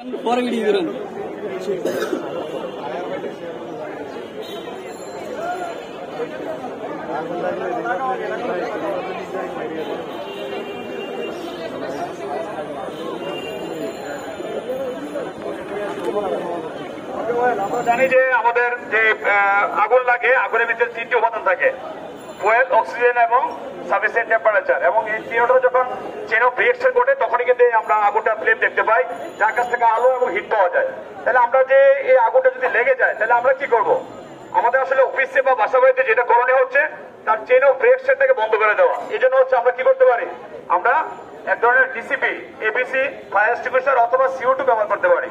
পরে ভিডিও করেন। আমরা জানি যে আমাদের যে আগুন লাগে, আগুনের ভিতরে তিনটি উপাদান থাকে, ফুয়েল, অক্সিজেন এবং সাফিসিয়েন্ট টেম্পারেচার। এবং এই তিনটা যখন চেন অফ রিঅ্যাকশন ঘটে তখনই কিন্তু আমরা আগুনটা ফ্লেম দেখতে পাই, যার কাছ থেকে আলো এবং হিট পাওয়া যায়। তাহলে আমরা যে এই আগুনটা যদি লেগে যায় তাহলে আমরা কি করব? আমাদের আসলে অফিসে বা বাসা বাড়িতে যেটা করণীয় হচ্ছে তার চেন অফ রিঅ্যাকশনটাকে বন্ধ করে দেওয়া। এই জন্য হচ্ছে আমরা কি করতে পারি, আমরা এক ধরনের ডিসিপি, এবিসি, ফায়ার এক্সটিংগুইশার অথবা CO2 ব্যবহার করতে পারি।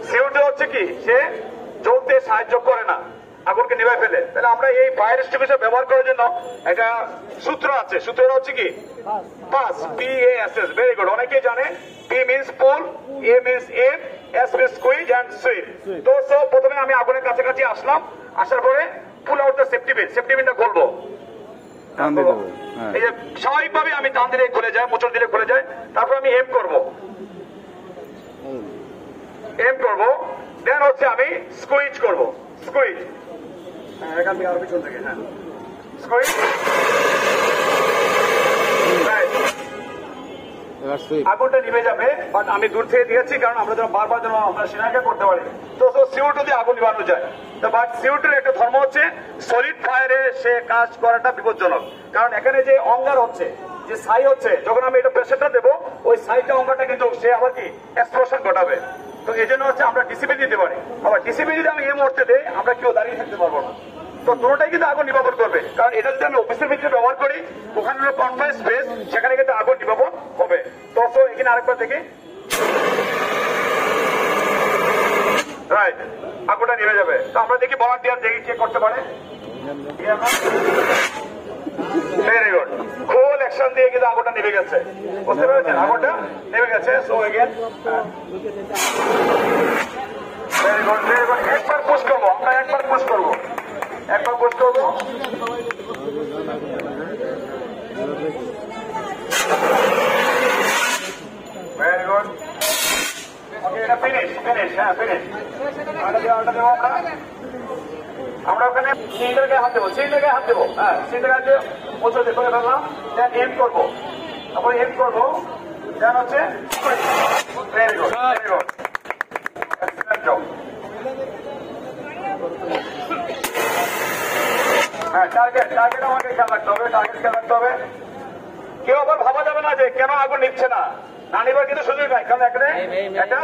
CO2 হচ্ছে কি, সে জ্বলতে সাহায্য করে না, আগুনকে নিভাই ফেলে। তাহলে আমরা এই ফায়ার এক্সটিংগুইশার ব্যবহার করার জন্য একটা সূত্র আছে, সূত্রটা হচ্ছে কি পাস, PASS। ভেরি গুড, অনেকেই জানে। P means pull, A means aim, S means squeeze and swim। তো প্রথমে আমি আগুনের কাছাকাছি আসলাম, আসার পরে পুল out the safety pin, safety পিনটা খুলবো। এই যে স্বাভাবিকভাবে আমি টান দিলে খুলে যায়, মোচড় দিলে খুলে যায়। তারপর আমি এম করব, দেন হচ্ছে আমি স্কুইজ করব, স্কুইজ। এখান থেকে আরো পিছন থেকে, হ্যাঁ, স্কুইজ। আগুনটা নিভে যাবে, বাট আমি দূর থেকে দিয়েছি কারণ আমরা যেন বারবার যেন আমরা সেনাকে করতে পারি। তো CO2 দিয়ে আগুন নিভানো যায়। তো বাট CO2 এর একটা ধর্ম হচ্ছে সলিড ফায়ারে সে কাজ করাটা বিপজ্জনক। কারণ এখানে যে অঙ্গার হচ্ছে, যে ছাই হচ্ছে, যখন আমি এটা প্রেসারটা দেবো ওই ছাইটা অঙ্গারটা কিন্তু সে আবার কি এক্সপ্লোশন ঘটাবে। তো এই জন্য হচ্ছে আমরা ডিসিপি দিতে পারি। আবার ডিসিপি যদি আমি এই মুহূর্তে দেই আমরা কেউ দাঁড়িয়ে থাকতে পারবো না। তো দুটোটাই কিন্তু আগুন নির্বাপন করবে। কারণ এটা যদি আমি অফিসের ভিতরে ব্যবহার করি, ওখানে হলো কনফারেন্স স্পেস, সেখানে কিন্তু আগুন নির্বাপন হবে। তো এখানে আরেকবার দেখি, রাইট, আগুনটা নিভে যাবে। তো আমরা দেখি ভলান্টিয়ার দেখি কে করতে পারে। ভেরি গুড, ফুল অ্যাকশন দিয়ে কিন্তু আগুনটা নিভে গেছে। বুঝতে পেরেছেন, আগুনটা নিভে গেছে। So again, very good, very good. একবার পুশ করবো, আমরা একবার পুশ করবো, একবার পুশ করবো। ভেরি গুড, ওকে, এটা ফিনিশ, ফিনিশ, হ্যাঁ ফিনিশ। আটা দেবো আমরা ওখানে সিলিন্ডার গায়ে হাত দেবো, সিলিন্ডার গায়ে হাত দেবো, হ্যাঁ সিলিন্ডার গায়ে দিয়ে মোচড় দিয়ে করে ফেললাম। দেন এম করবো, তারপরে এম করবো, দেন হচ্ছে very good, very good, excellent job. হ্যাঁ, টার্গেট আমাকে খেয়াল রাখতে হবে, টার্গেট খেয়াল রাখতে হবে। কেউ আবার ভাবা যাবে না যে কেন আগুন নিচ্ছে না, না নিবার কিন্তু সুযোগ নাই। কারণ এখানে একটা